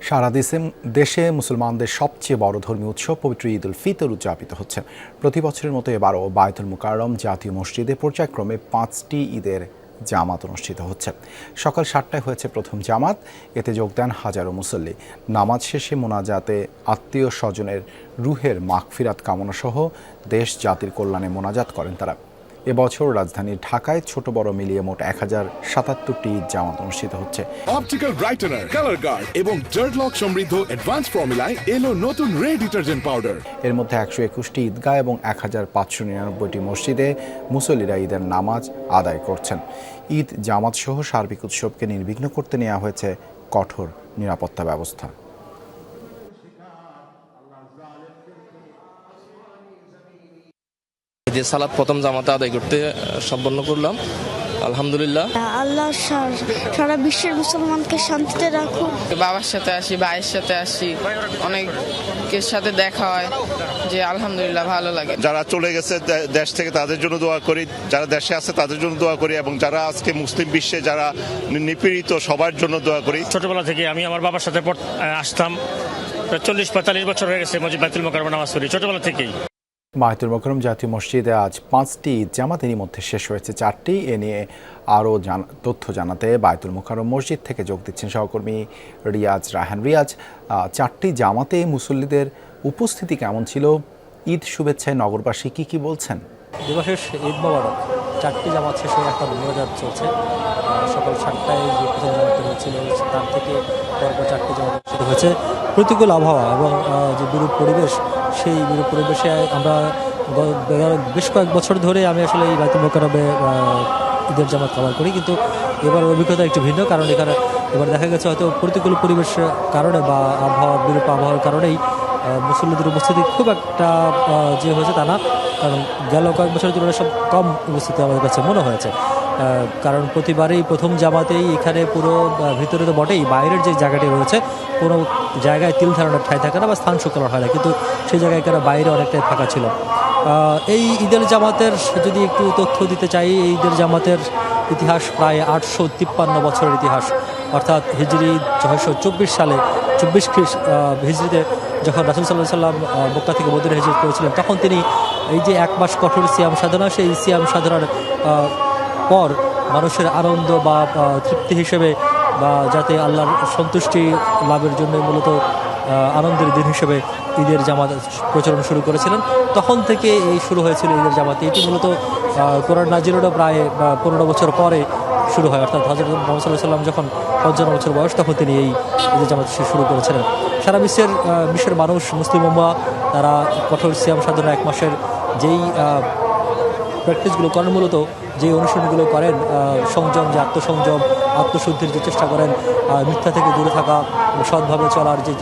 সারা দেশে মুসলমানদের সবচেয়ে বড় ধর্মীয় উৎসব পবিত্র ঈদ উল ফিতর উদযাপিত হচ্ছে। প্রতি বছরের মতো এবারও বায়তুল মুকাররম জাতীয় মসজিদে পর্যায়ক্রমে 5টি ঈদের জামাত অনুষ্ঠিত হচ্ছে। সকাল 7টায় হয়েছে প্রথম জামাত। এতে যোগ দেন হাজারো মুসল্লি। নামাজ শেষে মোনাজাতে আত্মীয় স্বজনের রুহের মাগফিরাত কামনা সহ দেশ জাতির কল্যাণে মোনাজাত করেন তারা। এবছর রাজধানী ঢাকায় ছোট বড় মিলিয়ে মোট 1077টি ঈদ জামাত অনুষ্ঠিত হচ্ছে। অপটিক্যাল ব্রাইটেনার, কালার গার্ড এবং ডার্ট লক সমৃদ্ধ অ্যাডভান্স ফর্মুলায় এলো নতুন রে ডিটারজেন্ট পাউডার। এর মধ্যে 121টি ঈদগাহ এবং 1599টি মসজিদে মুসল্লিরা ঈদের নামাজ আদায় করছেন। ঈদ জামাত সহ সার্বিক উৎসবকে নির্বিঘ্ন করতে নেওয়া হয়েছে কঠোর নিরাপত্তা ব্যবস্থা। যে সালাত প্রথম জামাতে আদায় করতে সম্পন্ন করলাম, আলহামদুলিল্লাহ। আল্লাহ সারা বিশ্বের মুসলমানকে শান্তিতে রাখুন। বাবার সাথে আসি, ভাইয়ের সাথে আসি, অনেকের সাথে দেখা হয়, যে আলহামদুলিল্লাহ ভালো লাগে। যারা চলে গেছে দেশ থেকে তাদের জন্য দোয়া করি, যারা দেশে আছে তাদের জন্য দোয়া করি, এবং যারা আজকে মুসলিম বিশ্বে যারা নিপীড়িত সবার জন্য দোয়া করি। ছোটবেলা থেকে আমি আমার বাবার সাথে আসতাম, 40-45 বছর হয়ে গেছে মসজিদ বায়তুল মুকাররমে নামাজ পড়ি ছোটবেলা থেকেই। বায়তুল মুকাররম জাতীয় মসজিদে আজ 5টি ঈদ জামাত, এরই মধ্যে শেষ হয়েছে 4টি। এ নিয়ে আরও তথ্য জানাতে বায়তুল মুকাররম মসজিদ থেকে যোগ দিচ্ছেন সহকর্মী রায়হান রিয়াজ। 4টি জামাতে মুসল্লিদের উপস্থিতি কেমন ছিল? ঈদ শুভেচ্ছায় নগরবাসী কি বলছেন? দিবসের ঈদ মোবারক। 4টি জামাত শেষে একটা মোনাজাত চলছে। সকাল 7টায় যে প্রথম জামাতটা হয়েছিল তার থেকে পরপর 4টি জামাত অনুষ্ঠিত হয়েছে। প্রতিকূল আবহাওয়া এবং যে বিরূপ পরিবেশ, সেই বিরূপ পরিবেশে আমরা বেশ কয়েক বছর ধরে আমি আসলে এই বায়তুল মুকাররমে ঈদের জামাত কভার করি, কিন্তু এবার অভিজ্ঞতা একটু ভিন্ন। কারণ এবার দেখা গেছে হয়তো প্রতিকূল পরিবেশের কারণে বা বিরূপ আবহাওয়ার কারণেই মুসল্লিদের উপস্থিতি খুব একটা যে হয়েছে তা না। কারণ গেল কয়েক বছরের তুলনায় সব কম উপস্থিতি আমাদের কাছে মনে হয়েছে। কারণ প্রতিবারই প্রথম জামাতেই এখানে পুরো ভিতরে তো বটেই, বাইরের যে জায়গাটি রয়েছে কোনো জায়গায় তিল ধারণের ঠাঁই থাকে না বা স্থান শুকলার হয় না, কিন্তু সেই জায়গায় এখানে বাইরে অনেকটাই ফাঁকা ছিল। এই ঈদের জামাতের যদি একটু তথ্য দিতে চাই, এই ঈদের জামাতের ইতিহাস প্রায় 853 বছরের ইতিহাস। অর্থাৎ হিজরি 624 সালে 24 হিজরিতে যখন রাসূল সাল্লাল্লাহু আলাইহি সাল্লাম মক্কা থেকে মদিনা হিজরত করেছিলেন, তখন তিনি এই যে 1 মাস কঠোর সিয়াম সাধনা, সেই সিয়াম সাধনার পর মানুষের আনন্দ বা তৃপ্তি হিসেবে বা যাতে আল্লাহর সন্তুষ্টি লাভের জন্য মূলত আনন্দের দিন হিসেবে ঈদের জামাত প্রচলন শুরু করেছিলেন। তখন থেকে এই শুরু হয়েছিল ঈদের জামাত। এটি মূলত কোরআন নাজিলেরও প্রায় 15 বছর পরে শুরু হয়। অর্থাৎ হযরত মুহাম্মদ সাল্লাল্লাহু আলাইহি সাল্লাম যখন 55 বছর বয়স, তখন তিনি এই ঈদের জামাত শুরু করেছিলেন। সারা বিশ্বের মানুষ, মুসলিম উম্মাহ, তারা কঠোর সিয়াম সাধনা 1 মাসের যেই প্র্যাকটিসগুলো করেন, মূলত যে অনুশীলনগুলো করেন, সংযম, যে আত্মসংযম, আত্মশুদ্ধির যে চেষ্টা করেন, মিথ্যা থেকে দূরে থাকা, সৎভাবে চলার যে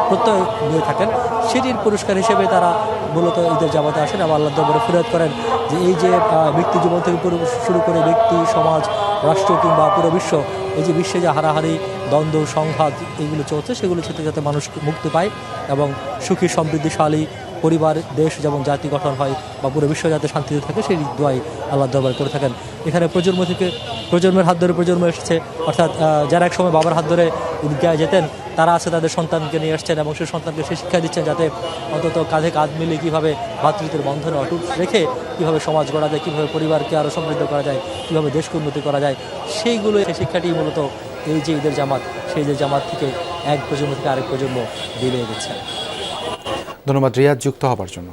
প্রত্যয় নিয়ে থাকেন, সেটির পুরস্কার হিসেবে তারা মূলত ঈদের জামাতে আসেন এবং আল্লাহর দরবারে ফিরিয়াদ করেন যে এই যে ব্যক্তি জীবন থেকে শুরু করে ব্যক্তি, সমাজ, রাষ্ট্র কিংবা পুরো বিশ্ব, এই যে বিশ্বে যে হারাহারি, দ্বন্দ্ব, সংঘাত এগুলো চলছে, সেগুলো থেকে যাতে মানুষ মুক্তি পায় এবং সুখী সমৃদ্ধিশালী পরিবার, দেশ যেমন জাতি গঠন হয় বা পুরো বিশ্ব যাতে শান্তিতে থাকে, সেই দোয়াই আল্লাহর দরবার করে থাকেন। এখানে প্রজন্ম থেকে প্রজন্মের হাত ধরে প্রজন্ম এসেছে। অর্থাৎ যারা এক সময় বাবার হাত ধরে ঈদগাহে যেতেন, তারা আছে তাদের সন্তানকে নিয়ে আসছেন এবং সেই সন্তানকে সে শিক্ষা দিচ্ছেন যাতে অন্তত কাঁধে কাঁধ মিলিয়ে কীভাবে ভ্রাতৃত্বের বন্ধনে অটুট রেখে কীভাবে সমাজ গড়া যায়, কীভাবে পরিবারকে আরও সমৃদ্ধ করা যায়, কীভাবে দেশকে উন্নতি করা যায়, সেই শিক্ষাটি মূলত এই যে ঈদের জামাত, সেই ঈদের জামাত থেকে এক প্রজন্ম থেকে আরেক প্রজন্ম বিলিয়ে দিচ্ছে। ধন্যবাদ রিয়াজ যুক্ত হবার জন্য।